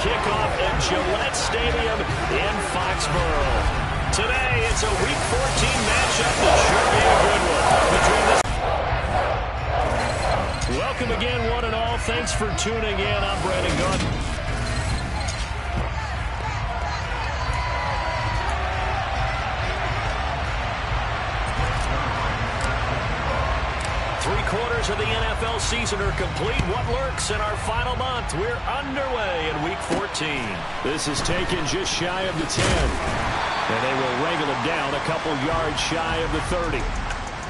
kickoff at Gillette Stadium in Foxborough. Today, it's a Week 14 matchup that should be a good one. Welcome again, one and all. Thanks for tuning in. I'm Brandon Gaudin. Three-quarters of the NFL season are complete. What lurks in our final month? We're underway in Week 14. This is taken just shy of the 10. And they will wrangle him down a couple yards shy of the 30.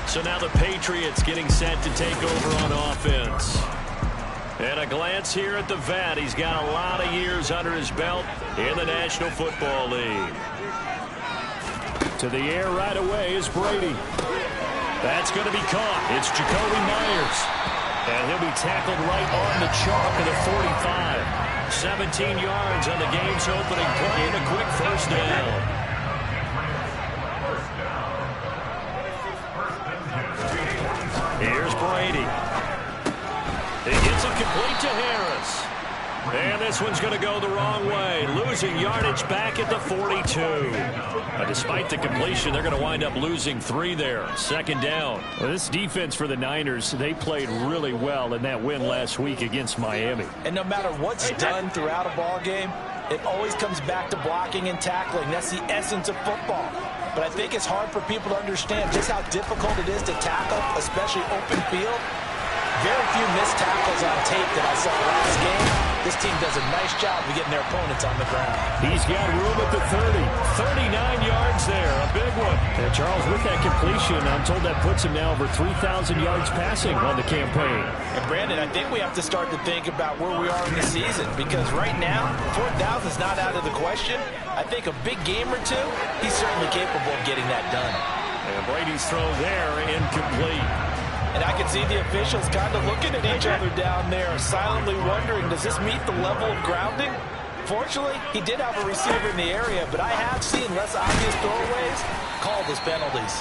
So now the Patriots getting set to take over on offense. And a glance here at the vet. He's got a lot of years under his belt in the National Football League. To the air right away is Brady. That's going to be caught. It's Jacoby Myers. And he'll be tackled right on the chalk of the 45. 17 yards on the game's opening play and a quick first down. Here's Brady. He gets it complete to Harris. And this one's going to go the wrong way. Losing yardage back at the 42. Despite the completion, they're going to wind up losing 3 there. Second down. Well, this defense for the Niners, they played really well in that win last week against Miami. And no matter what's done throughout a ball game, it always comes back to blocking and tackling. That's the essence of football. But I think it's hard for people to understand just how difficult it is to tackle, especially open field. Very few missed tackles on tape that I saw last game. This team does a nice job of getting their opponents on the ground. He's got room at the 30. 39 yards there, a big one. And Charles, with that completion, I'm told that puts him now over 3,000 yards passing on the campaign. And Brandon, I think we have to start to think about where we are in the season, because right now, 4,000 is not out of the question. I think a big game or two, he's certainly capable of getting that done. And Brady's throw there, incomplete. And I can see the officials kind of looking at each other down there, silently wondering, does this meet the level of grounding? Fortunately, he did have a receiver in the area, but I have seen less obvious throwaways called as penalties.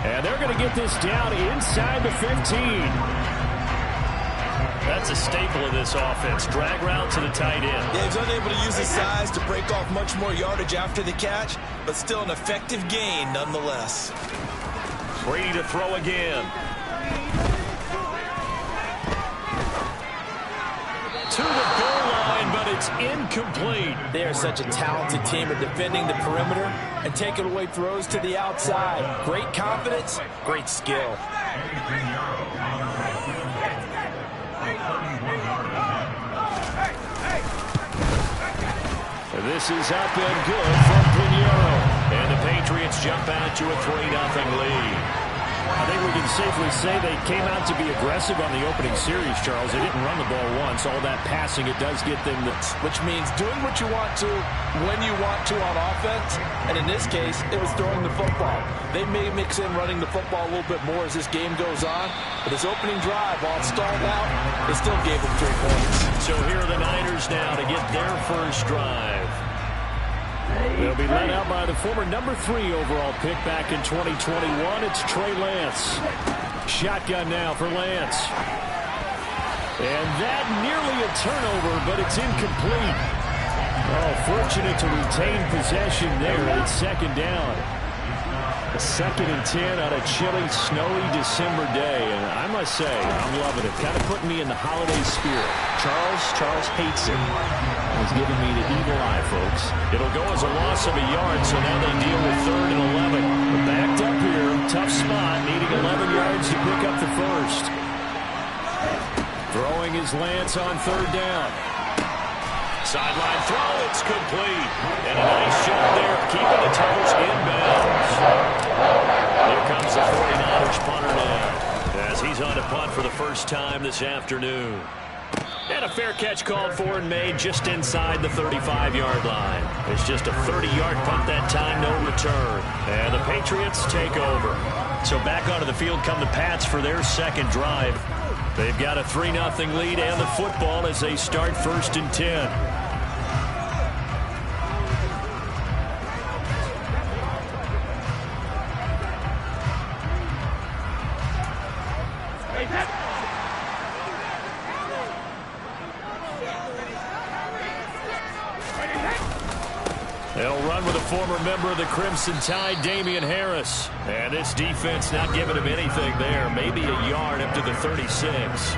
And they're going to get this down inside the 15. That's a staple of this offense. Drag route to the tight end. Yeah, he's unable to use his size to break off much more yardage after the catch, but still an effective gain nonetheless. Brady to throw again. To the goal line, but it's incomplete. They are such a talented team at defending the perimeter and taking away throws to the outside. Great confidence, great skill. This is up and good from Pinheiro. And the Patriots jump out to a 3-0 lead. I think we can safely say they came out to be aggressive on the opening series, Charles. They didn't run the ball once. All that passing, it does get them. Which means doing what you want to, when you want to on offense. And in this case, it was throwing the football. They may mix in running the football a little bit more as this game goes on. But this opening drive, while it stalled out, they still gave them 3 points. So here are the Niners now to get their first drive. They'll be led out by the former number 3 overall pick back in 2021. It's Trey Lance. Shotgun now for Lance. And that nearly a turnover, but it's incomplete. Oh, fortunate to retain possession there. It's second down. A 2nd and 10 on a chilly, snowy December day. And I must say, I'm loving it. Kind of putting me in the holiday spirit. Charles hates it. He's giving me the evil eye, folks. It'll go as a loss of a yard, so now they deal with 3rd and 11. We're backed up here. Tough spot, needing 11 yards to pick up the first. Throwing his Lance on 3rd down. Sideline throw, it's complete. And a nice shot there, keeping the Tigers inbounds. Here comes the 49ers punter now, as he's on to punt for the first time this afternoon. And a fair catch called for and made just inside the 35-yard line. It's just a 30-yard punt that time, no return. And the Patriots take over. So back onto the field come the Pats for their second drive. They've got a 3-0 lead and the football as they start 1st and 10. They'll run with a former member of the Crimson Tide, Damian Harris. And this defense not giving him anything there. Maybe a yard up to the 36.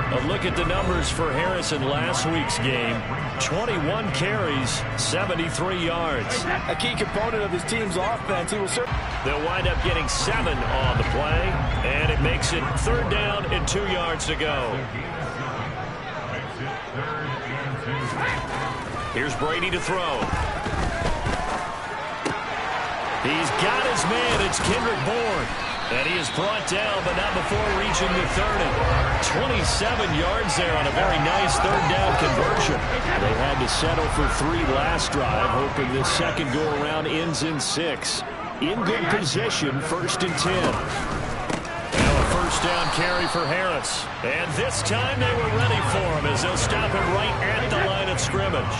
A look at the numbers for Harris in last week's game. 21 carries, 73 yards. A key component of his team's offense. He will certainly... They'll wind up getting 7 on the play. And it makes it 3rd down and 2 yards to go. Here's Brady to throw. He's got his man. It's Kendrick Bourne. And he is brought down, but not before reaching the 30. 27 yards there on a very nice 3rd down conversion. They had to settle for 3 last drive, hoping this second go-around ends in 6. In good position, 1st and 10. Now a 1st down carry for Harris. And this time they were ready for him as they'll stop him right at the line of scrimmage.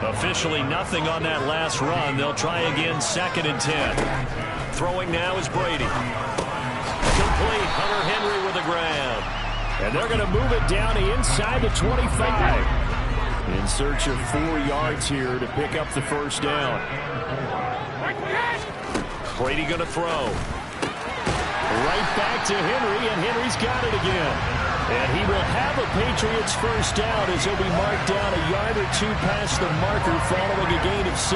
Officially nothing on that last run. They'll try again, 2nd and 10. Throwing now is Brady. Complete. Hunter Henry with a grab. And they're going to move it down inside the 25. In search of 4 yards here to pick up the 1st down. Brady going to throw. Right back to Henry, and Henry's got it again. And he will have a Patriots 1st down as he'll be marked down a yard or 2 past the marker following a gain of 6.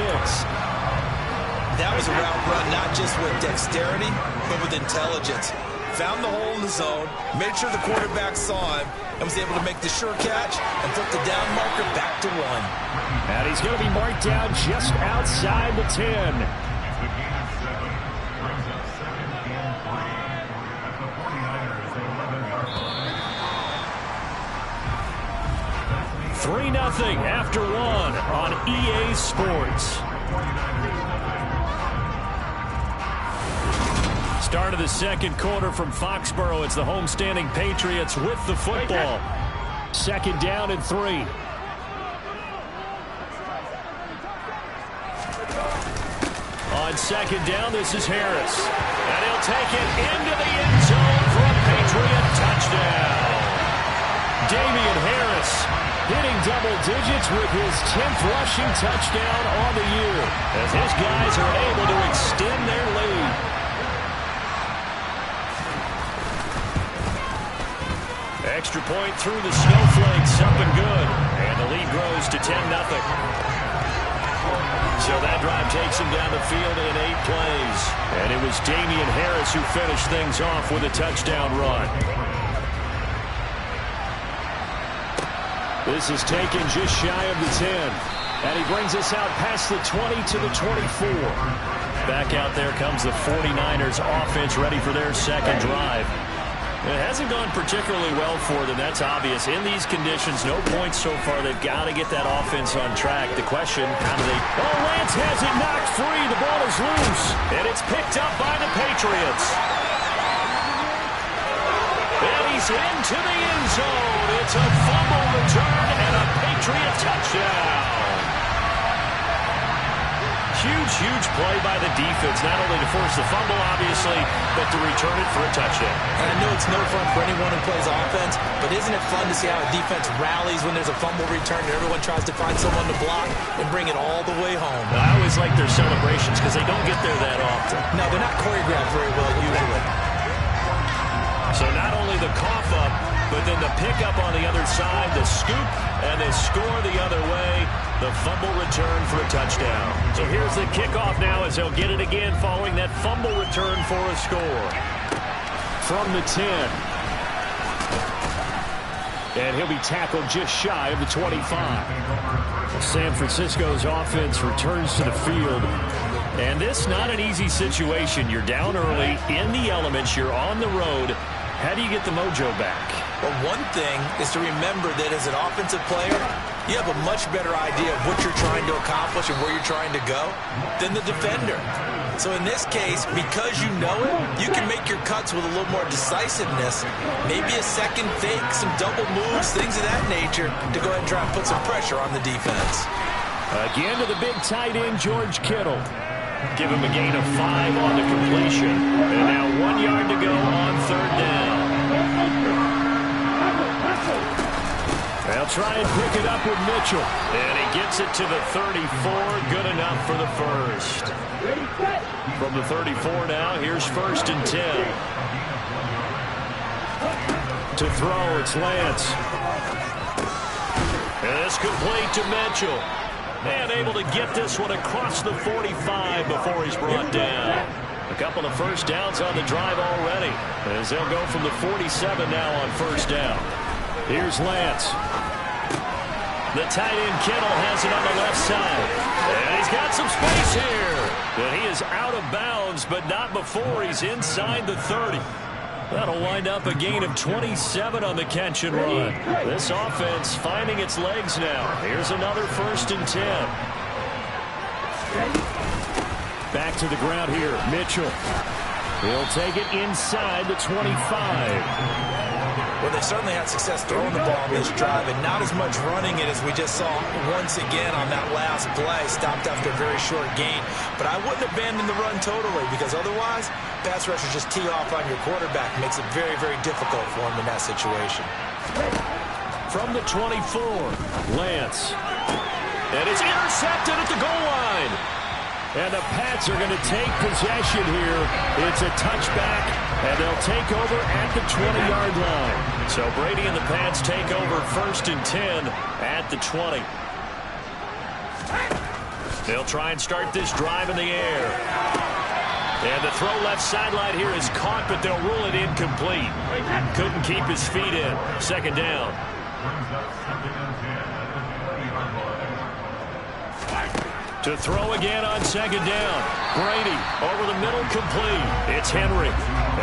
That was a route run not just with dexterity, but with intelligence. Found the hole in the zone, made sure the quarterback saw him, and was able to make the sure catch and flip the down marker back to 1. And he's going to be marked down just outside the 10. 3-0 after 1 on EA Sports. Start of the second quarter from Foxborough. It's the homestanding Patriots with the football. 2nd down and 3. On 2nd down, this is Harris. And he'll take it into the end zone for a Patriot touchdown. Damian Harris hitting double digits with his 10th rushing touchdown on the year as his guys are able to extend their lead. Extra point through the snowflakes, up and good. And the lead grows to 10-0. So that drive takes him down the field in 8 plays. And it was Damian Harris who finished things off with a touchdown run. This is taken just shy of the 10. And he brings us out past the 20 to the 24. Back out there comes the 49ers offense ready for their second drive. It hasn't gone particularly well for them, that's obvious. In these conditions, no points so far. They've got to get that offense on track. The question, how do they... Oh, Lance has it knocked free. The ball is loose. And it's picked up by the Patriots. And he's into the end zone. It's a fumble return and a Patriot touchdown. Huge play by the defense, not only to force the fumble, obviously, but to return it for a touchdown. And I know it's no fun for anyone who plays offense, but isn't it fun to see how a defense rallies when there's a fumble return and everyone tries to find someone to block and bring it all the way home? I always like their celebrations because they don't get there that often. No, they're not choreographed very well usually. So not only the cough up, but then the pickup on the other side, the scoop, and they score the other way. The fumble return for a touchdown. So here's the kickoff now as they'll get it again following that fumble return for a score. From the 10. And he'll be tackled just shy of the 25. San Francisco's offense returns to the field. And this not an easy situation. You're down early, in the elements, you're on the road. How do you get the mojo back? Well, one thing is to remember that as an offensive player, you have a much better idea of what you're trying to accomplish and where you're trying to go than the defender. So in this case, because you know it, you can make your cuts with a little more decisiveness. Maybe a second fake, some double moves, things of that nature to go ahead and try and put some pressure on the defense. Again to the big tight end, George Kittle. Give him a gain of 5 on the completion. And now 1 yard to go on 3rd down. They'll try and pick it up with Mitchell. And he gets it to the 34. Good enough for the first. From the 34 now, here's 1st and 10. To throw, it's Lance. And it's complete to Mitchell. And able to get this one across the 45 before he's brought down. A couple of first downs on the drive already, as they'll go from the 47 now on 1st down. Here's Lance. The tight end Kittle has it on the left side. And he's got some space here. But he is out of bounds, but not before he's inside the 30. That'll wind up a gain of 27 on the catch and run. This offense finding its legs now. Here's another 1st and 10. Back to the ground here, Mitchell. He'll take it inside the 25. Well, they certainly had success throwing the ball on this drive, and not as much running it as we just saw once again on that last play. Stopped after a very short gain. But I wouldn't abandon the run totally, because otherwise, pass rushers just tee off on your quarterback. Makes it very, very difficult for him in that situation. From the 24, Lance. And it's intercepted at the goal line. And the Pats are going to take possession here. It's a touchback, and they'll take over at the 20-yard line. So Brady and the Pats take over 1st and 10 at the 20. They'll try and start this drive in the air. And the throw left sideline here is caught, but they'll rule it incomplete. Couldn't keep his feet in. 2nd down. To throw again on 2nd down. Brady over the middle, complete. It's Henry.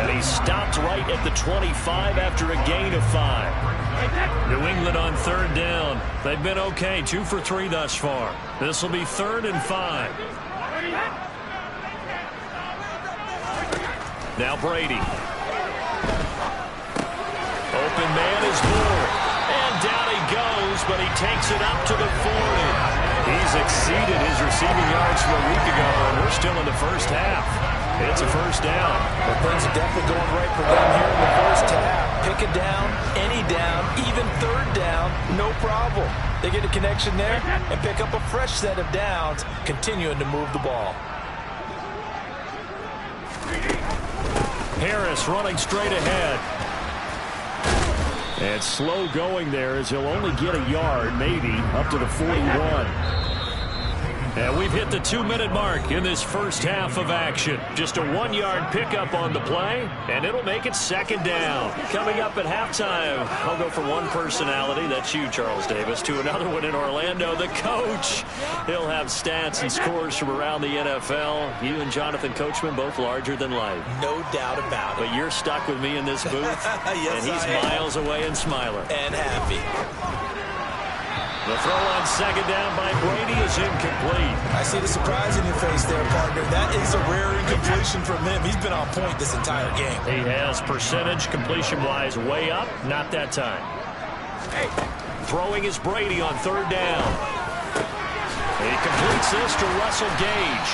And he stopped right at the 25 after a gain of 5. New England on 3rd down. They've been okay, 2 for 3 thus far. This will be 3rd and 5. Now Brady. Open man is Moore. And down he goes, but he takes it up to the 40. He's exceeded his receiving yards from a week ago, and we're still in the 1st half. It's a 1st down. Well, things are definitely going right for them here in the 1st half. Pick a down, any down, even 3rd down, no problem. They get a connection there and pick up a fresh set of downs, continuing to move the ball. Harris running straight ahead. And slow going there as he'll only get a yard, maybe, up to the 41. And we've hit the 2-minute mark in this 1st half of action. Just a 1-yard pickup on the play, and it'll make it 2nd down. Coming up at halftime, I'll go from one personality, that's you, Charles Davis, to another one in Orlando, the coach. He'll have stats and scores from around the NFL. You and Jonathan Coachman both larger than life. No doubt about it. But you're stuck with me in this booth, yes, and he's miles away and smiling. And happy. The throw on 2nd down by Brady is incomplete. I see the surprise in your face there, partner. That is a rare incompletion from him. He's been on point this entire game. He has percentage completion-wise way up. Not that time. Throwing is Brady on 3rd down. He completes this to Russell Gage.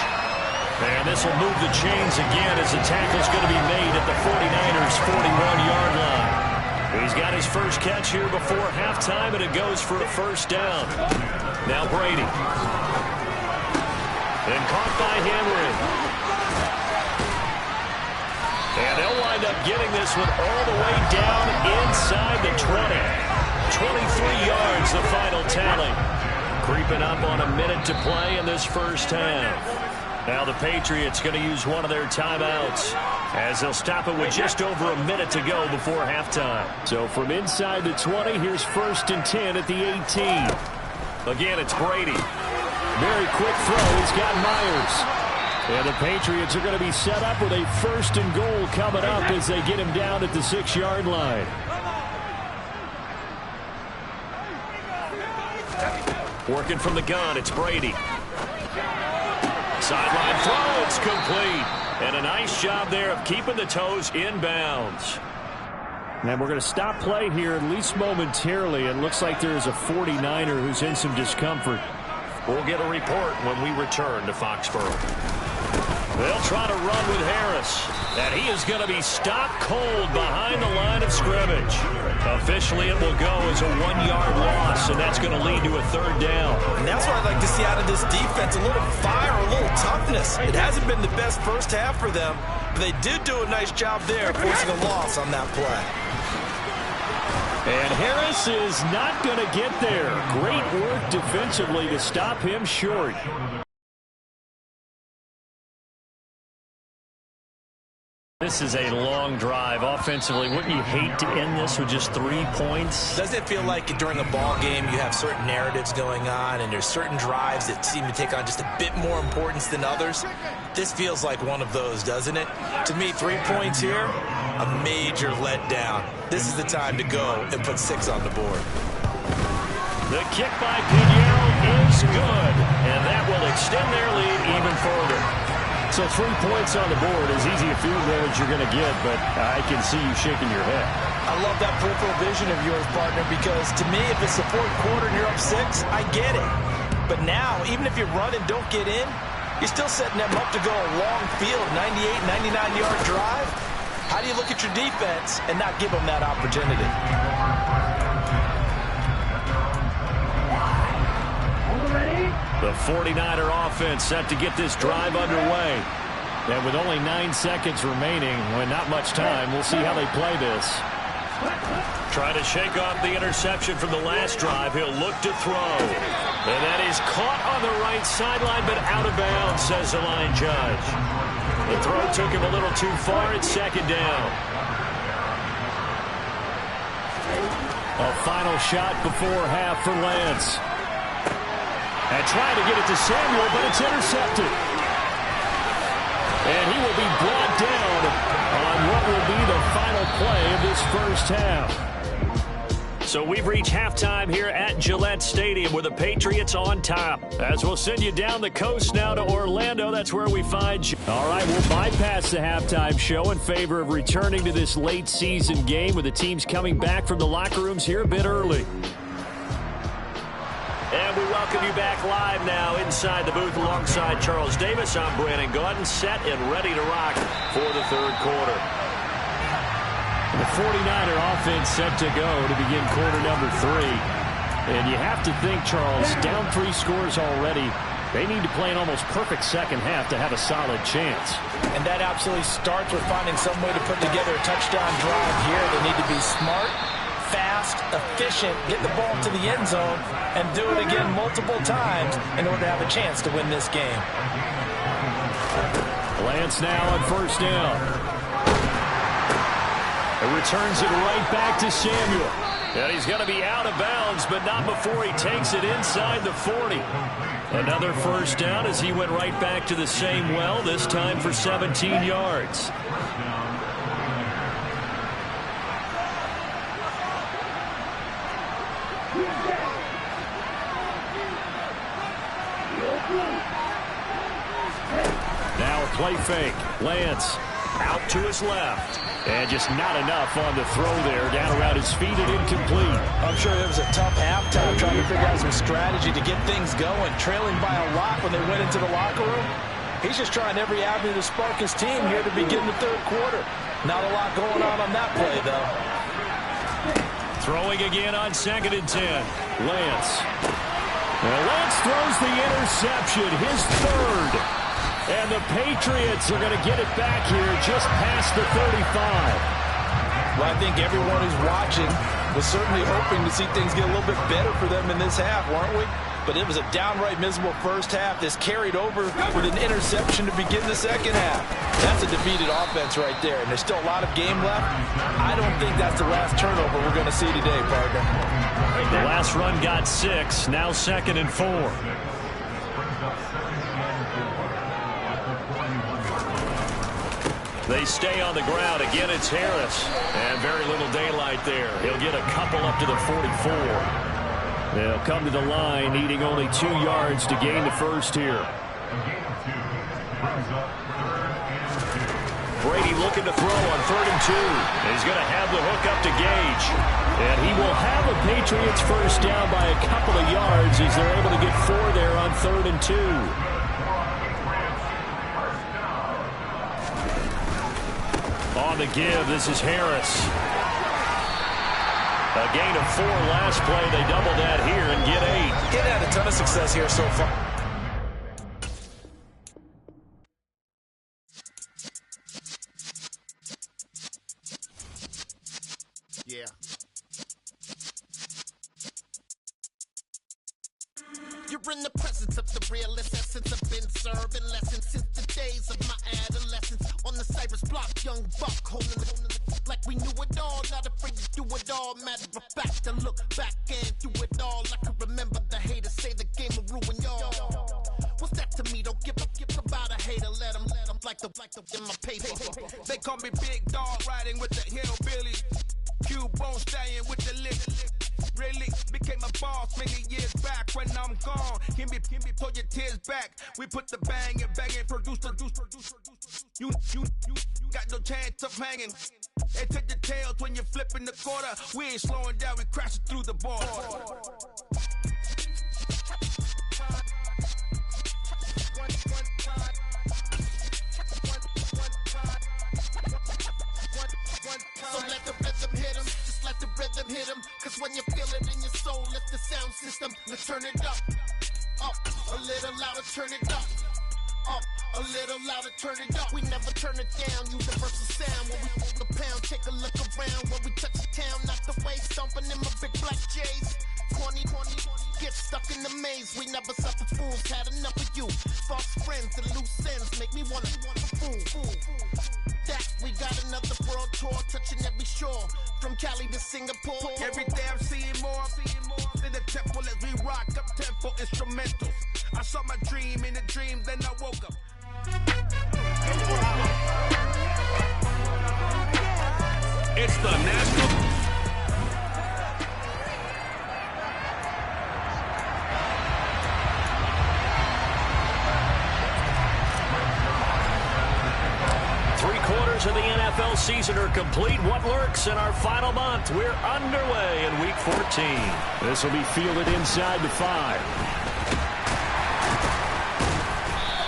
And this will move the chains again as the tackle's going to be made at the 49ers' 41-yard line. He's got his first catch here before halftime, and it goes for a 1st down. Now Brady. And caught by Henry. And they'll wind up getting this one all the way down inside the 20. 23 yards, the final tally. Creeping up on a minute to play in this 1st half. Now the Patriots going to use one of their timeouts as they'll stop it with just over a minute to go before halftime. So from inside the 20, here's 1st and 10 at the 18. Again, it's Brady. Very quick throw. He's got Myers. And the Patriots are going to be set up with a 1st and goal coming up as they get him down at the 6-yard line. Working from the gun, it's Brady. Sideline throw, it's complete. And a nice job there of keeping the toes inbounds. And we're going to stop play here, at least momentarily. It looks like there's a 49er who's in some discomfort. We'll get a report when we return to Foxborough. They'll try to run with Harris. And he is going to be stopped cold behind the line of scrimmage. Officially, it will go as a 1-yard loss, and that's going to lead to a 3rd down. And that's what I'd like to see out of this defense, a little fire, a little toughness. It hasn't been the best first half for them, but they did do a nice job there forcing a loss on that play. And Harris is not going to get there. Great work defensively to stop him short. This is a long drive offensively. Wouldn't you hate to end this with just 3 points? Doesn't it feel like during a ball game you have certain narratives going on and there's certain drives that seem to take on just a bit more importance than others? This feels like one of those, doesn't it? To me, 3 points here, a major letdown. This is the time to go and put 6 on the board. The kick by Pinheiro is good, and that will extend their lead even further. So 3 points on the board, as easy a field goal as you're going to get, but I can see you shaking your head. I love that peripheral vision of yours, partner, because to me, if it's the 4th quarter and you're up 6, I get it. But now, even if you run and don't get in, you're still setting them up to go a long field, 98, 99-yard drive. How do you look at your defense and not give them that opportunity? The 49er offense set to get this drive underway. And with only 9 seconds remaining, when not much time, we'll see how they play this. Trying to shake off the interception from the last drive. He'll look to throw. And that is caught on the right sideline, but out of bounds, says the line judge. The throw took him a little too far. It's 2nd down. A final shot before half for Lance. And trying to get it to Samuel, but it's intercepted. And he will be brought down on what will be the final play of this first half. So we've reached halftime here at Gillette Stadium with the Patriots on top. As we'll send you down the coast now to Orlando. That's where we find you. All right, we'll bypass the halftime show in favor of returning to this late season game with the teams coming back from the locker rooms here a bit early. And we welcome you back live now inside the booth alongside Charles Davis. I'm Brandon Gaudin, set and ready to rock for the 3rd quarter. The 49er offense set to go to begin quarter number 3. And you have to think, Charles, down 3 scores already. They need to play an almost perfect second half to have a solid chance. And that absolutely starts with finding some way to put together a touchdown drive here. They need to be smart, fast, efficient, get the ball to the end zone, and do it again multiple times in order to have a chance to win this game. Lance now on 1st down. It returns it right back to Samuel. And he's going to be out of bounds, but not before he takes it inside the 40. Another 1st down as he went right back to the same well, this time for 17 yards. Now a play fake. Lance out to his left. And just not enough on the throw there. Down around his feet and incomplete. I'm sure it was a tough halftime trying to figure out some strategy to get things going. Trailing by a lot when they went into the locker room. He's just trying every avenue to spark his team here to begin the 3rd quarter. Not a lot going on that play, though. Throwing again on 2nd and 10. Lance. Well, Lance throws the interception, his 3rd. And the Patriots are going to get it back here just past the 35. Well, I think everyone who's watching was certainly hoping to see things get a little bit better for them in this half, weren't we? But it was a downright miserable first half. This carried over with an interception to begin the second half. That's a defeated offense right there, and there's still a lot of game left. I don't think that's the last turnover we're going to see today, partner. The last run got 6, now 2nd and 4. They stay on the ground. Again, it's Harris. And very little daylight there. He'll get a couple up to the 44. They'll come to the line, needing only 2 yards to gain the first here. Brady looking to throw on 3rd and 2. He's going to have the hook up to Gage. And he will have a Patriots first down by a couple of yards as they're able to get 4 there on 3rd and 2. On the give, this is Harris. A gain of 4 last play. They double that here and get 8. He's had a ton of success here so far. Yeah. You're in the presence of the realest essence. I've been serving lessons since the days of my adolescence. On the Cypress block, young buck holding the like we knew it all, not afraid to do it all. Matter of fact, to look back and do it all. I can remember the haters say the game will ruin y'all. What's that to me? Don't give about a hater. Let them like the in my paper. They call me Big Dog, riding with the hillbilly. Cubone staying with the lick. Really became a boss many years back. When I'm gone, can be pull your tears back. We put the bang and produce. You got no chance of hanging. They take the tails when you're flipping the quarter. We ain't slowing down, we crashing through the border. So let the rhythm hit him, just let the rhythm hit him. Cause when you feel it in your soul, let the sound system, now turn it up, a little louder, turn it up, a little louder, turn it up. We never turn it down, universal sound. When we hold the pound, take a look around. When we touch the town, not the way, stomping in my big black J's. 20, get stuck in the maze. We never suffer fools, had enough of you. False friends and loose ends make me wanna fool. That we got another world tour, touching every shore, from Cali to Singapore. Every day I'm seeing more in the temple as we rock up tempo instrumentals. I saw my dream in a dream, then I woke up. It's the national. 3 quarters of the NFL season are complete. What lurks in our final month? We're underway in Week 14. This will be fielded inside the 5.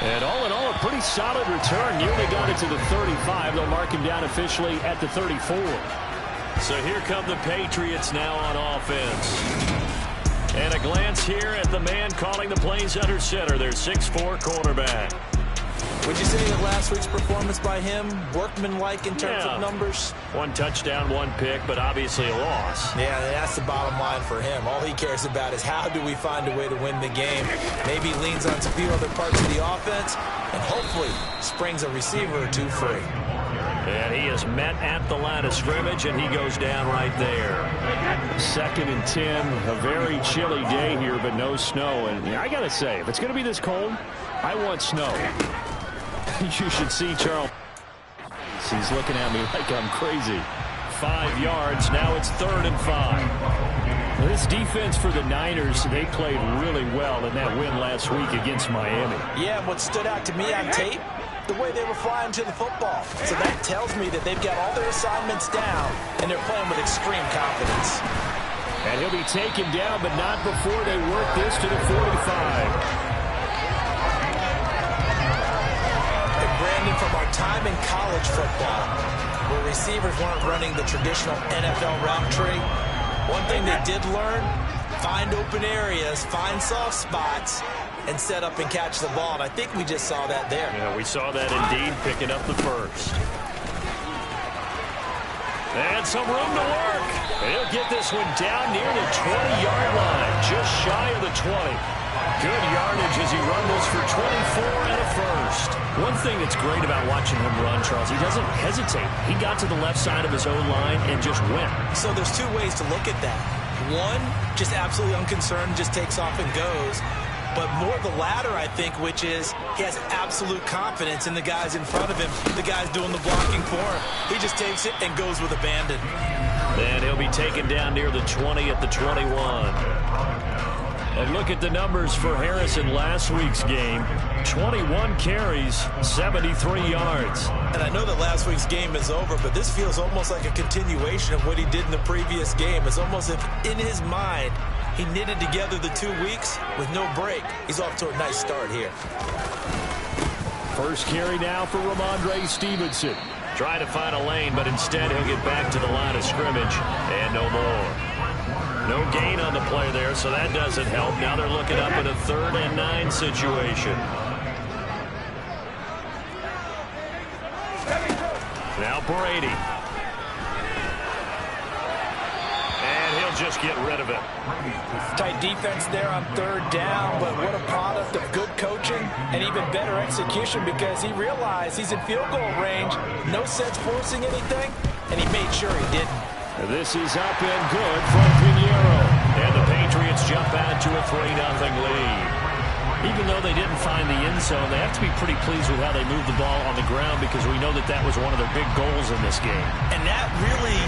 And all in all, a pretty solid return. Nearly got it to the 35. They'll mark him down officially at the 34. So here come the Patriots now on offense. And a glance here at the man calling the plays under center, their 6'4" quarterback. Would you say that last week's performance by him, workmanlike in terms of numbers? 1 touchdown, 1 pick, but obviously a loss. Yeah, that's the bottom line for him. All he cares about is how do we find a way to win the game. Maybe he leans on a few other parts of the offense and hopefully springs a receiver or 2 free. And he is met at the line of scrimmage, and he goes down right there. 2nd and 10, a very chilly day here, but no snow. And I got to say, if it's going to be this cold, I want snow. You should see Charles. He's looking at me like I'm crazy. 5 yards. Now it's 3rd and 5. This defense for the Niners, they played really well in that win last week against Miami. Yeah, and what stood out to me on tape, the way they were flying to the football. So that tells me that they've got all their assignments down, and they're playing with extreme confidence. And he'll be taken down, but not before they work this to the 45. Brandon, from our time in college football, where receivers weren't running the traditional NFL route tree, one thing they did learn, find open areas, find soft spots, and set up and catch the ball. And I think we just saw that there. Yeah, we saw that indeed, picking up the first. And some room to work. And he'll get this one down near the 20-yard line, just shy of the 20. Good yardage as he rumbles for 24 and a first. One thing that's great about watching him run, Charles, he doesn't hesitate. He got to the left side of his own line and just went. So there's 2 ways to look at that. One, just absolutely unconcerned, just takes off and goes. But more the latter, I think, which is he has absolute confidence in the guys in front of him, the guys doing the blocking for him. He just takes it and goes with abandon. Then he'll be taken down near the 20 at the 21. And look at the numbers for Harris in last week's game. 21 carries, 73 yards. And I know that last week's game is over, but this feels almost like a continuation of what he did in the previous game. It's almost as if in his mind, he knitted together the 2 weeks with no break. He's off to a nice start here. First carry now for Ramondre Stevenson. Trying to find a lane, but instead he'll get back to the line of scrimmage and no more. No gain on the play there, so that doesn't help. Now they're looking up at a 3rd and 9 situation. Now Brady. And he'll just get rid of it. Tight defense there on 3rd down, but what a product of good coaching and even better execution, because he realized he's in field goal range. No sense forcing anything, and he made sure he didn't. This is up and good from Pinheiro. And the Patriots jump out to a 3-0 lead. Even though they didn't find the end zone, they have to be pretty pleased with how they moved the ball on the ground, because we know that that was one of their big goals in this game. And that really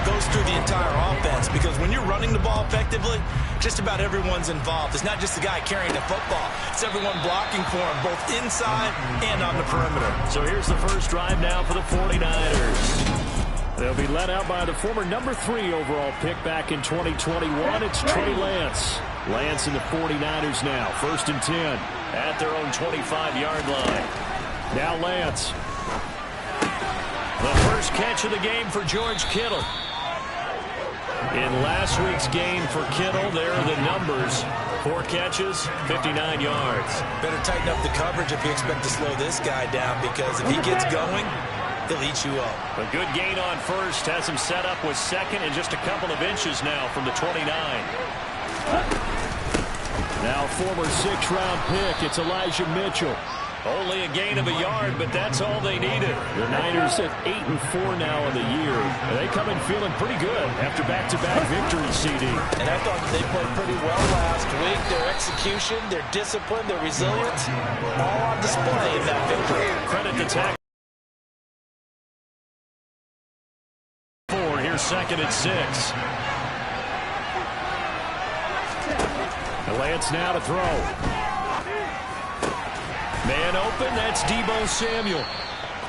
goes through the entire offense, because when you're running the ball effectively, just about everyone's involved. It's not just the guy carrying the football. It's everyone blocking for him, both inside and on the perimeter. So here's the first drive now for the 49ers. They'll be led out by the former number 3 overall pick back in 2021. It's Trey Lance. Lance and the 49ers now. 1st and 10 at their own 25-yard line. Now Lance. The first catch of the game for George Kittle. In last week's game for Kittle, there are the numbers. 4 catches, 59 yards. Better tighten up the coverage if you expect to slow this guy down, because if he gets going, he'll eat you up. A good gain on 1st has him set up with 2nd and just a couple of inches now from the 29. Now former 6th-round pick, it's Elijah Mitchell. Only a gain of a yard, but that's all they needed. The Niners at 8-4 now in the year. They come in feeling pretty good after back-to-back victories, CD. And I thought they played pretty well last week. Their execution, their discipline, their resilience, all on display in that victory. Credit the tackle. 2nd and 6. Lance now to throw. Man open, that's Deebo Samuel.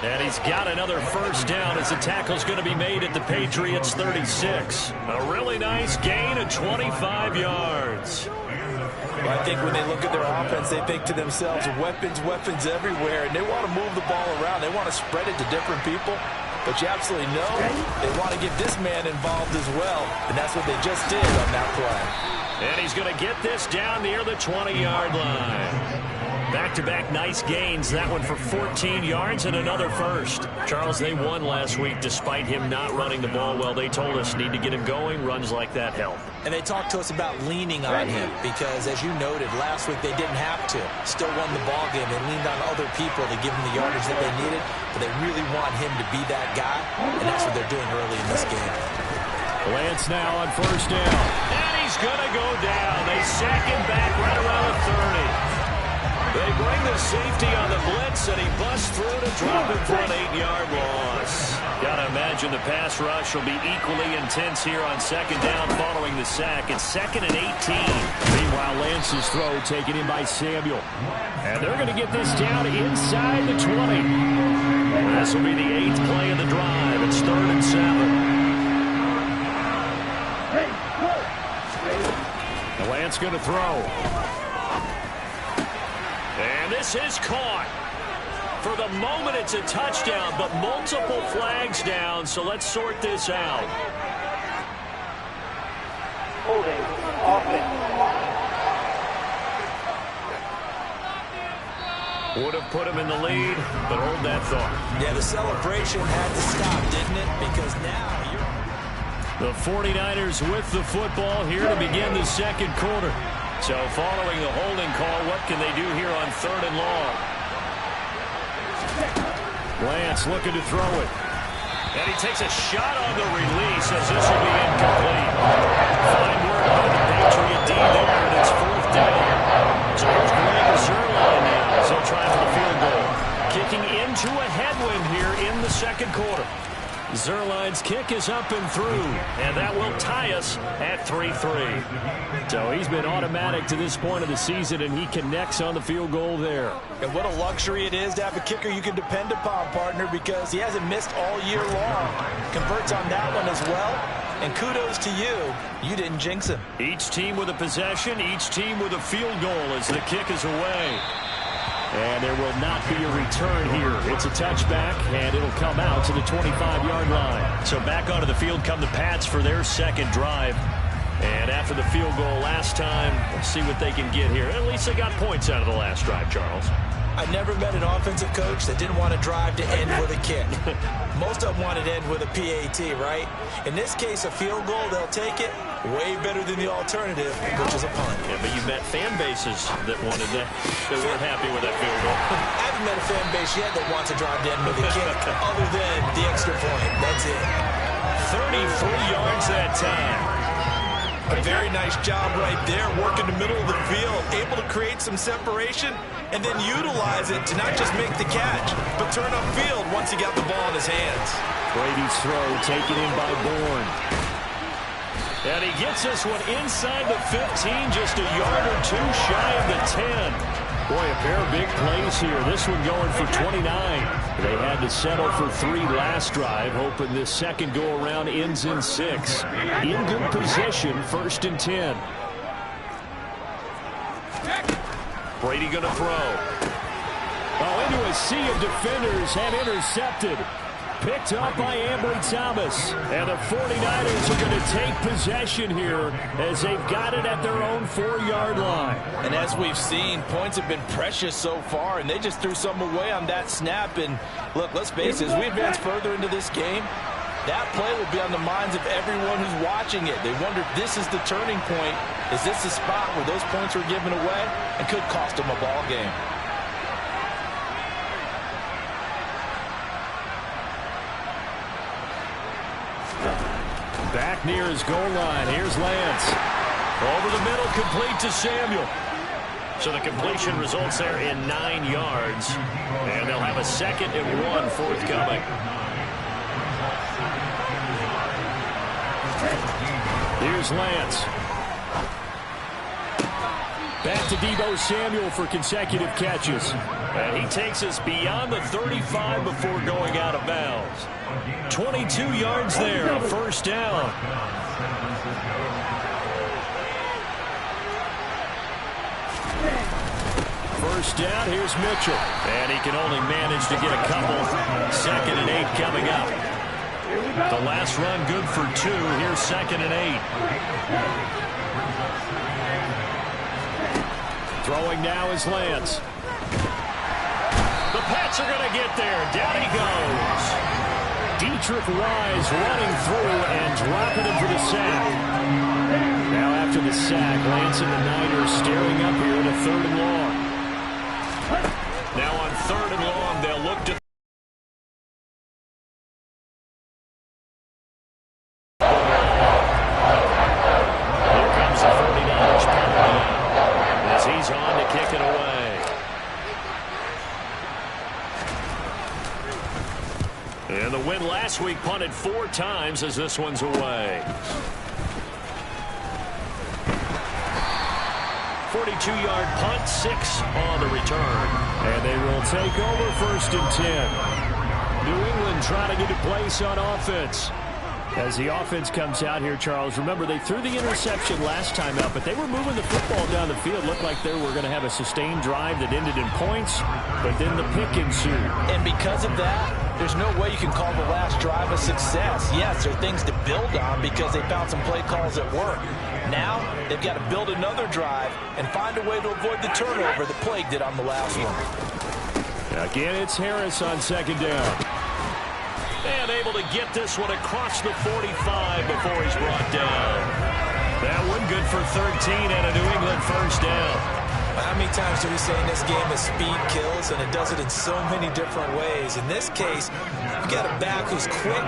And he's got another 1st down as the tackle's going to be made at the Patriots 36. A really nice gain of 25 yards. Well, I think when they look at their offense, they think to themselves, weapons, weapons everywhere, and they want to move the ball around. They want to spread it to different people. But you absolutely know they want to get this man involved as well. And that's what they just did on that play. And he's going to get this down near the 20-yard line. Back-to-back nice gains. That one for 14 yards and another 1st. Charles, they won last week despite him not running the ball well. They told us need to get him going. Runs like that help. And they talked to us about leaning on him because, as you noted, last week they didn't have to. Still won the ball game. They leaned on other people to give them the yardage that they needed, but they really want him to be that guy, and that's what they're doing early in this game. Lance now on 1st down. And he's going to go down. They sack him back right around the 30. They bring the safety on the blitz, and he busts through to drop him for an 8-yard loss. Got to imagine the pass rush will be equally intense here on 2nd down following the sack. It's 2nd and 18. Meanwhile, Lance's throw taken in by Samuel. And they're going to get this down inside the 20. This will be the 8th play of the drive. It's 3rd and 7. Lance going to throw. And this is caught. For the moment, it's a touchdown, but multiple flags down, so let's sort this out. Holding offense. Would have put him in the lead, but hold that thought. Yeah, the celebration had to stop, didn't it? Because now the 49ers with the football here to begin the 2nd quarter. So following the holding call, what can they do here on 3rd and long? Lance looking to throw it. And he takes a shot on the release as this will be incomplete. Fine work by the Patriot D there, and it's 4th down. So here's Greg Zuerlein now as he'll try for the field goal. Kicking into a headwind here in the 2nd quarter. Zuerlein's kick is up and through, and that will tie us at 3-3. So he's been automatic to this point of the season, and he connects on the field goal there. And what a luxury it is to have a kicker you can depend upon, partner, because he hasn't missed all year long. Converts on that one as well, and kudos to you. You didn't jinx him. Each team with a possession, each team with a field goal as the kick is away. And there will not be a return here. It's a touchback, and it'll come out to the 25-yard line. So back onto the field come the Pats for their second drive. And after the field goal last time, we'll see what they can get here. At least they got points out of the last drive, Charles. I never met an offensive coach that didn't want to drive to end with a kick. Most of them wanted to end with a PAT, right? In this case, a field goal, they'll take it. Way better than the alternative, which is a punt. Yeah, but you met fan bases that wanted that, that weren't happy with that field goal. I haven't met a fan base yet that wants to drive to end with a kick, other than the extra point. That's it. 33 yards that time. A very nice job right there, working the middle of the field, able to create some separation, and then utilize it to not just make the catch, but turn upfield once he got the ball in his hands. Brady's throw taken in by Bourne. And he gets this one inside the 15, just a yard or two shy of the 10. Boy, a pair of big plays here. This one going for 29. They had to settle for 3 last drive, hoping this second go-around ends in 6. In good position, 1st and 10. Brady going to throw. Oh, into a sea of defenders and intercepted. Picked up by Ambry Thomas. And the 49ers are going to take possession here as they've got it at their own 4-yard line. And as we've seen, points have been precious so far, and they just threw some away on that snap. And look, let's face it, as we advance further into this game, that play will be on the minds of everyone who's watching it. They wonder if this is the turning point. Is this the spot where those points are given away and could cost them a ball game? Back near his goal line. Here's Lance. Over the middle, complete to Samuel. So the completion results there in 9 yards. And they'll have a 2nd and 1 forthcoming. Here's Lance. Back to Deebo Samuel for consecutive catches. And he takes us beyond the 35 before going out of bounds. 22 yards there, a 1st down. First down, here's Mitchell. And he can only manage to get a couple. 2nd and 8 coming up. The last run good for 2. Here's 2nd and 8. Throwing now is Lance. The Pats are going to get there. Down he goes. Dietrich Wise running through and dropping him for the sack. Now after the sack, Lance and the Niners staring up here at a 3rd and long. Now on 3rd and long, they'll look to here comes the 49ers as he's on to kick it away. And the win last week punted 4 times as this one's away. 42-yard punt, 6 on the return. And they will take over 1st and 10. New England trying to get a place on offense. As the offense comes out here, Charles, remember they threw the interception last time out, but they were moving the football down the field. Looked like they were going to have a sustained drive that ended in points, but then the pick ensued. And because of that, there's no way you can call the last drive a success. Yes, there are things to build on because they found some play calls that work. Now, they've got to build another drive and find a way to avoid the turnover that plagued it on the last one. Again, it's Harris on 2nd down. And able to get this one across the 45 before he's brought down. That one good for 13 and a New England 1st down. How many times do we say in this game that speed kills, and it does it in so many different ways? In this case, you've got a back who's quick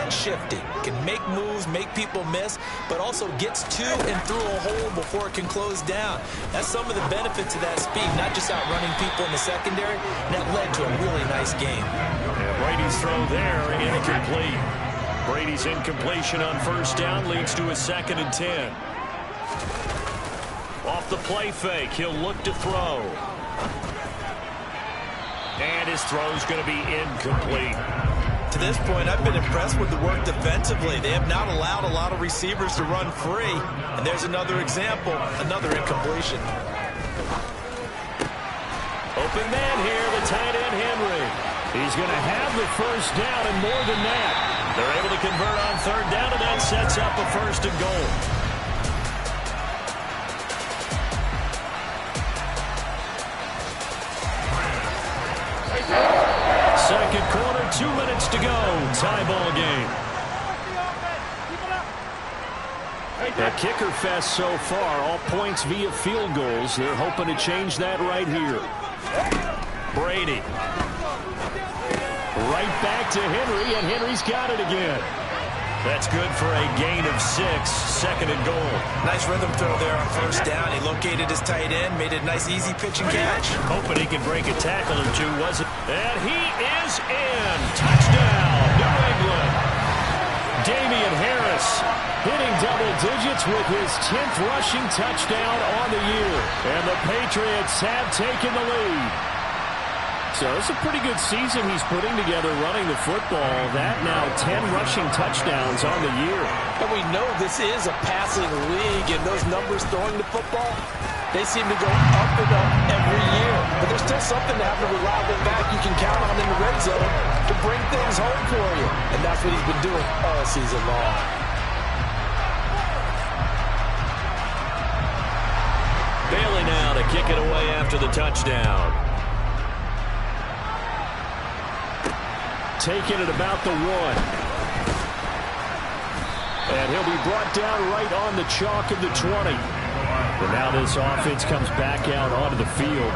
and shifty, can make moves, make people miss, but also gets to and through a hole before it can close down. That's some of the benefits of that speed, not just outrunning people in the secondary, and that led to a really nice game. Yeah, Brady's throw there, incomplete. Brady's incompletion on 1st down leads to a 2nd and 10. Off the play fake, he'll look to throw. And his throw's going to be incomplete. To this point, I've been impressed with the work defensively. They have not allowed a lot of receivers to run free. And there's another example, another incompletion. Open man here, the tight end Henry. He's going to have the first down and more than that. They're able to convert on third down, and that sets up a first and goal. Second quarter, 2 minutes to go. Tie ball game. A kicker fest so far. All points via field goals. They're hoping to change that right here. Brady. Right back to Henry, and Henry's got it again. That's good for a gain of 6. Second and goal. Nice rhythm throw there on first down. He located his tight end, made a nice easy pitch and catch. Hoping he can break a tackle or two, wasn't? And he is in. Touchdown, New England. Damian Harris hitting double digits with his 10th rushing touchdown on the year. And the Patriots have taken the lead. So it's a pretty good season he's putting together running the football. That now 10 rushing touchdowns on the year. And we know this is a passing league, and those numbers throwing the football, they seem to go up and up every year. But there's still something to have a reliable back you can count on in the red zone to bring things home for you. And that's what he's been doing all season long. Bailey now to kick it away after the touchdown. Taking it about the 1. And he'll be brought down right on the chalk of the 20. But now this offense comes back out onto the field.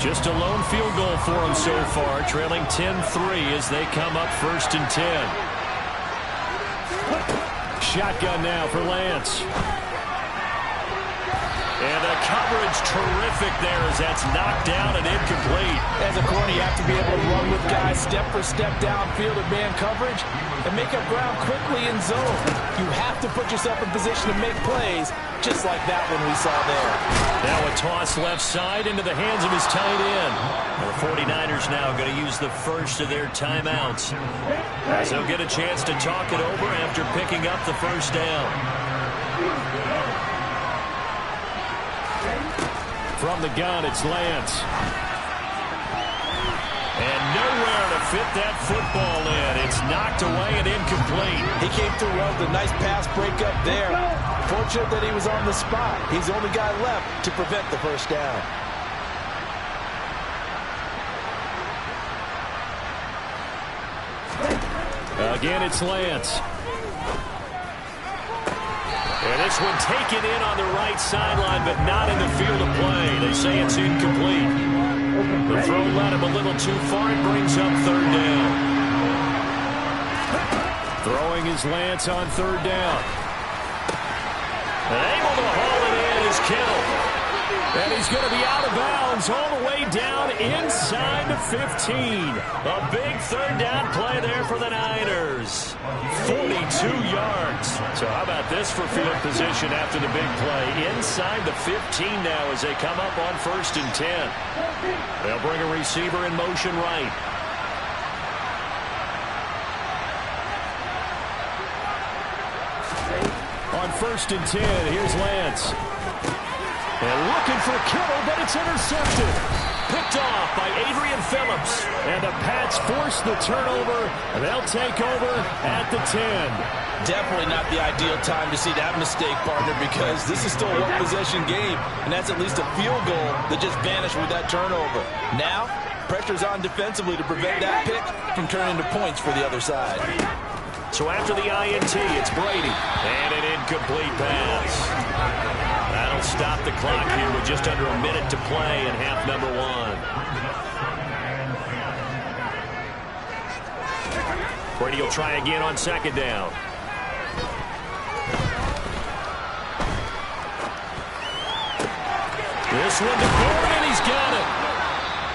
Just a lone field goal for them so far, trailing 10-3 as they come up first and 10. Shotgun now for Lance. And the coverage terrific there as that's knocked down and incomplete. As a corner, you have to be able to run with guys step for step downfield in man coverage and make up ground quickly in zone. You have to put yourself in position to make plays, just like that one we saw there. Now a toss left side into the hands of his tight end. The 49ers now going to use the first of their timeouts, as they'll get a chance to talk it over after picking up the first down. From the gun, it's Lance. And nowhere to fit that football in. It's knocked away and incomplete. He came through well with a nice pass breakup there. Fortunate that he was on the spot. He's the only guy left to prevent the first down. Again, it's Lance. And this one taken in on the right sideline, but not in the field of play. They say it's incomplete. The throw led him a little too far. It brings up third down. Throwing is Lance on third down. And able to haul it in is Kittle. And he's going to be out of bounds all the way down inside the 15. A big third down play there for the Niners. 42 yards. So how about this for field position after the big play? Inside the 15 now as they come up on first and 10. They'll bring a receiver in motion right. On first and 10, here's Lance. And looking for Kittle, but it's intercepted. Picked off by Adrian Phillips. And the Pats force the turnover. They'll take over at the 10. Definitely not the ideal time to see that mistake, partner, because this is still a one-possession game, and that's at least a field goal that just vanished with that turnover. Now, pressure's on defensively to prevent that pick from turning into points for the other side. So after the INT, it's Brady. And an incomplete pass. That'll stop the clock here with just under a minute to play in half number 1. Brady will try again on second down. This one to Gordon, and he's got it.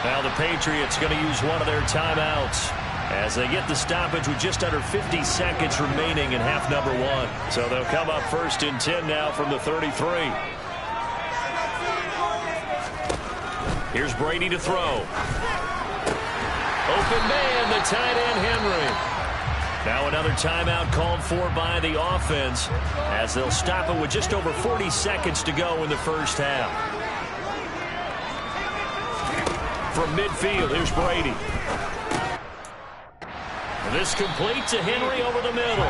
Now the Patriots going to use one of their timeouts as they get the stoppage with just under 50 seconds remaining in half number 1. So they'll come up first and 10 now from the 33. Here's Brady to throw. Open man, the tight end Henry. Now another timeout called for by the offense as they'll stop it with just over 40 seconds to go in the first half. from midfield. Here's Brady. This complete to Henry over the middle.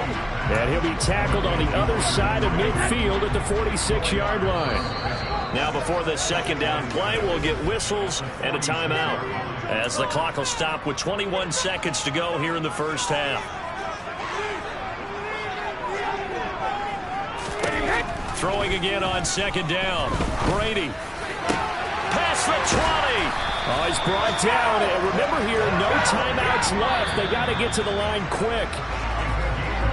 And he'll be tackled on the other side of midfield at the 46-yard line. Now before this second down play, we'll get whistles and a timeout, as the clock will stop with 21 seconds to go here in the first half. Throwing again on second down. Brady. Past the 20. Oh, he's brought down. And remember here, no timeouts left. They got to get to the line quick.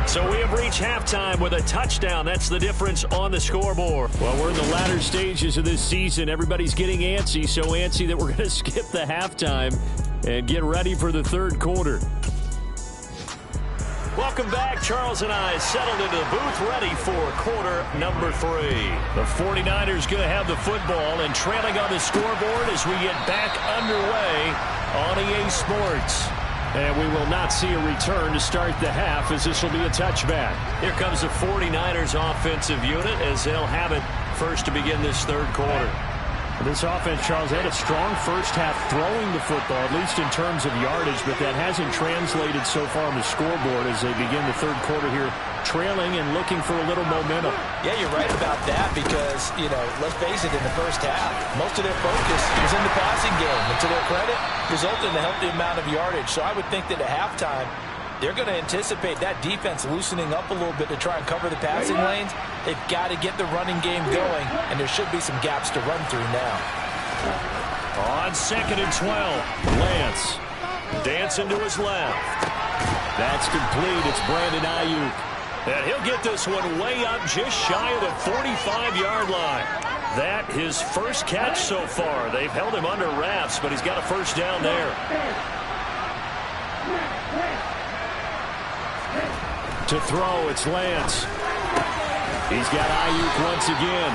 So we have reached halftime with a touchdown. That's the difference on the scoreboard. Well, we're in the latter stages of this season. Everybody's getting antsy, so antsy that we're going to skip the halftime and get ready for the third quarter. Welcome back. Charles and I settled into the booth ready for quarter number 3. The 49ers going to have the football and trailing on the scoreboard as we get back underway on EA Sports. And we will not see a return to start the half, as this will be a touchback. Here comes the 49ers offensive unit as they'll have it first to begin this third quarter. This offense, Charles, had a strong first half throwing the football, at least in terms of yardage, but that hasn't translated so far on the scoreboard as they begin the third quarter here, trailing and looking for a little momentum. Yeah, you're right about that because, let's face it, in the first half, most of their focus was in the passing game. And to their credit, resulted in a healthy amount of yardage. So I would think that at halftime, they're going to anticipate that defense loosening up a little bit to try and cover the passing lanes. They've got to get the running game going, and there should be some gaps to run through now. On 2nd and 12, Lance dancing to his left. That's complete. It's Brandon Ayuk. And he'll get this one way up just shy of the 45-yard line. That his first catch so far. They've held him under wraps, but he's got a first down there. To throw, it's Lance. He's got Ayuk once again.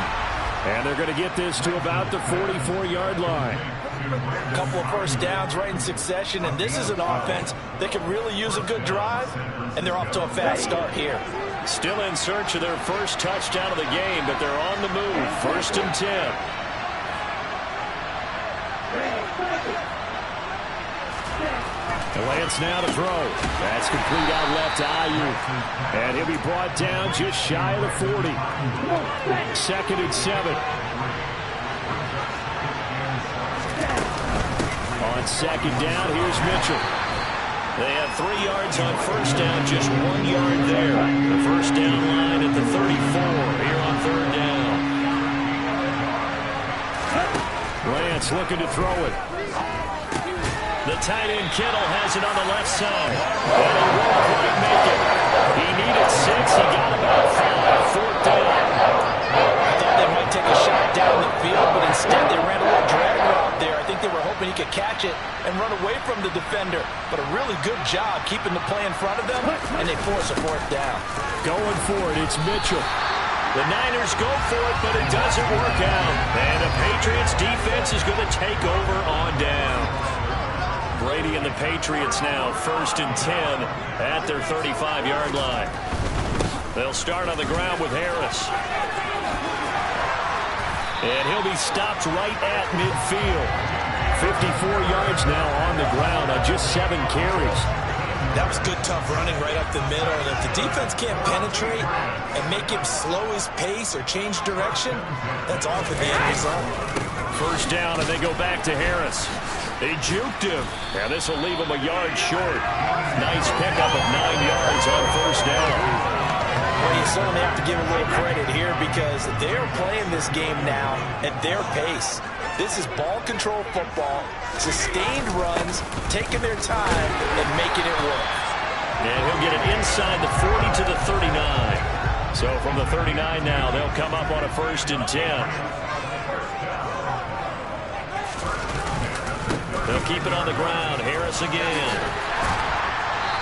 And they're going to get this to about the 44-yard line. A couple of first downs right in succession, and this is an offense that could really use a good drive, and they're off to a fast start here. Still in search of their first touchdown of the game, but they're on the move. 1st and 10. Lance now to throw. That's complete out left to Ayuk. And he'll be brought down just shy of the 40. 2nd and 7. On second down, here's Mitchell. They have 3 yards on first down, just 1 yard there. The first down line at the 34 here on third down. Lance looking to throw it. The tight end Kittle has it on the left side. And he won't quite make it. He needed 6. He got about 5. 4th down. I thought they might take a shot down the field, but instead they ran a little drag route there. I think they were hoping he could catch it and run away from the defender. But a really good job keeping the play in front of them, and they force a 4th down. Going for it, it's Mitchell. The Niners go for it, but it doesn't work out. And the Patriots defense is going to take over on down. Brady and the Patriots now 1st and 10 at their 35-yard line. They'll start on the ground with Harris. And he'll be stopped right at midfield. 54 yards now on the ground on just 7 carries. That was good, tough running right up the middle. And if the defense can't penetrate and make him slow his pace or change direction, that's all for the end result. First down, and they go back to Harris. They juked him, and this will leave him a yard short. Nice pickup of 9 yards on first down. Well, you certainly have to give a little credit here because they're playing this game now at their pace. This is ball control football, sustained runs, taking their time and making it work. And he'll get it inside the 40 to the 39. So from the 39 now, they'll come up on a 1st and 10. They'll keep it on the ground. Harris again.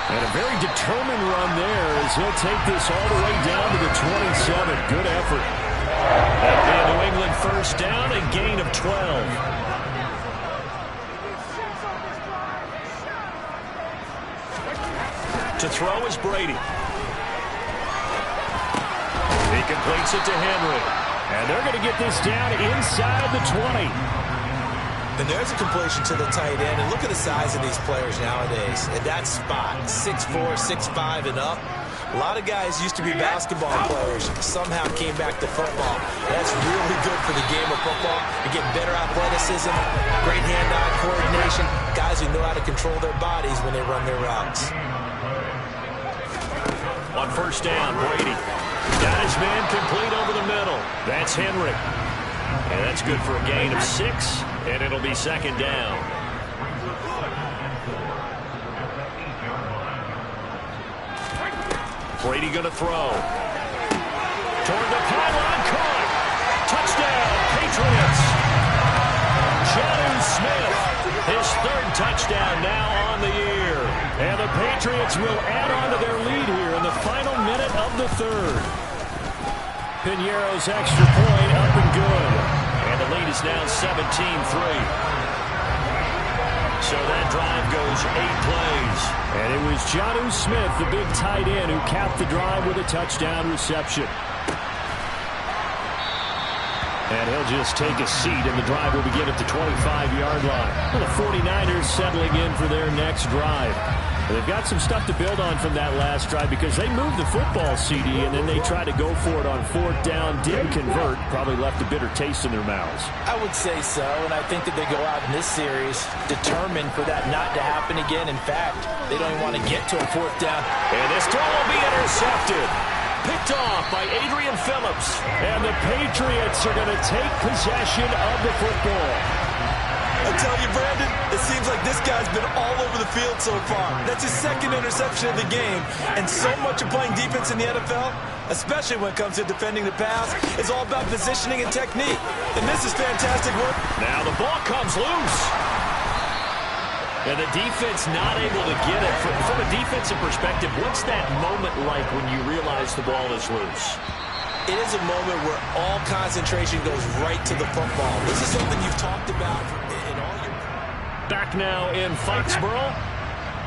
And a very determined run there as he'll take this all the way down to the 27. Good effort. That'll be a New England first down, a gain of 12. To throw is Brady. He completes it to Henry. And they're going to get this down inside the 20. And there's a completion to the tight end. And look at the size of these players nowadays. At that spot, 6'4", 6'5", and up. A lot of guys used to be basketball players, somehow came back to football. That's really good for the game of football. You get better athleticism, great hand-eye coordination, guys who know how to control their bodies when they run their routes. On first down, Brady got his man complete over the middle. That's Henry. And that's good for a gain of 6, and it'll be second down. Brady going to throw. Toward the pylon, caught. Touchdown, Patriots. Jonnu Smith, his 3rd touchdown now on the year. And the Patriots will add on to their lead here in the final minute of the 3rd. Piñeiro's extra point up and good. And the lead is now 17-3. So that drive goes 8 plays. And it was Jonnu Smith, the big tight end, who capped the drive with a touchdown reception. And he'll just take a seat, and the drive will begin at the 25-yard line. Well, the 49ers settling in for their next drive. They've got some stuff to build on from that last drive because they moved the football, CD, and then they tried to go for it on 4th down, didn't convert, probably left a bitter taste in their mouths. I would say so, and I think that they go out in this series determined for that not to happen again. In fact, they don't even want to get to a 4th down. And this throw will be intercepted. Picked off by Adrian Phillips. And the Patriots are going to take possession of the football. I tell you, Brandon, it seems like this guy's been all over the field so far. That's his 2nd interception of the game. And so much of playing defense in the NFL, especially when it comes to defending the pass, is all about positioning and technique. And this is fantastic work. Now the ball comes loose. And the defense not able to get it. From a defensive perspective, what's that moment like when you realize the ball is loose? It is a moment where all concentration goes right to the football. This is something you've talked about in all your... Back now in Foxborough.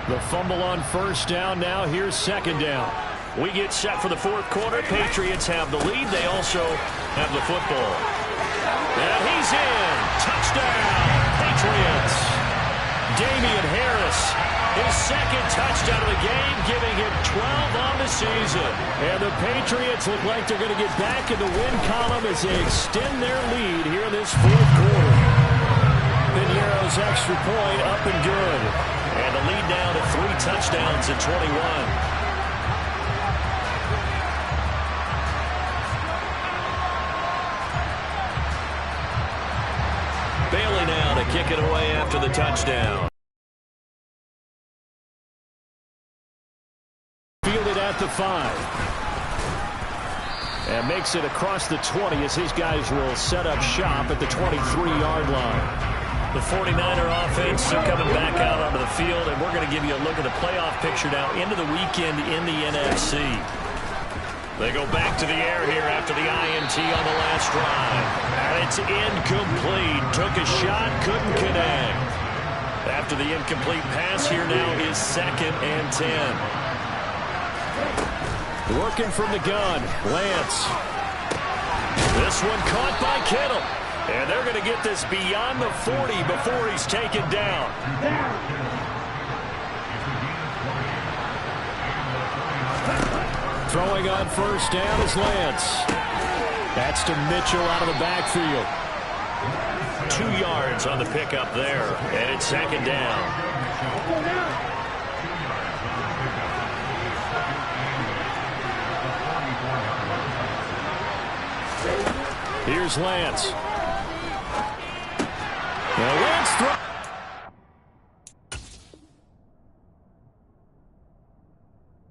The fumble on first down. Now here's second down. We get set for the 4th quarter. Patriots have the lead. They also have the football. And he's in. Touchdown, Patriots. Damian Harris, his 2nd touchdown of the game, giving him 12 on the season. And the Patriots look like they're going to get back in the win column as they extend their lead here in this 4th quarter. Piñeiro's extra point up and good. And the lead down to 3 touchdowns at 21. Bailey now to kick it away after the touchdown. Fielded at the 5. And makes it across the 20 as these guys will set up shop at the 23-yard line. The 49er offense are coming back out onto the field, and we're going to give you a look at the playoff picture now into the weekend in the NFC. They go back to the air here after the INT on the last drive. And it's incomplete. Took a shot, couldn't connect. After the incomplete pass, here now is 2nd and 10. Working from the gun, Lance. This one caught by Kittle. And they're going to get this beyond the 40 before he's taken down. Throwing on first down is Lance. That's to Mitchell out of the backfield. 2 yards on the pickup there. And it's 2nd down. Here's Lance. Now Lance throws.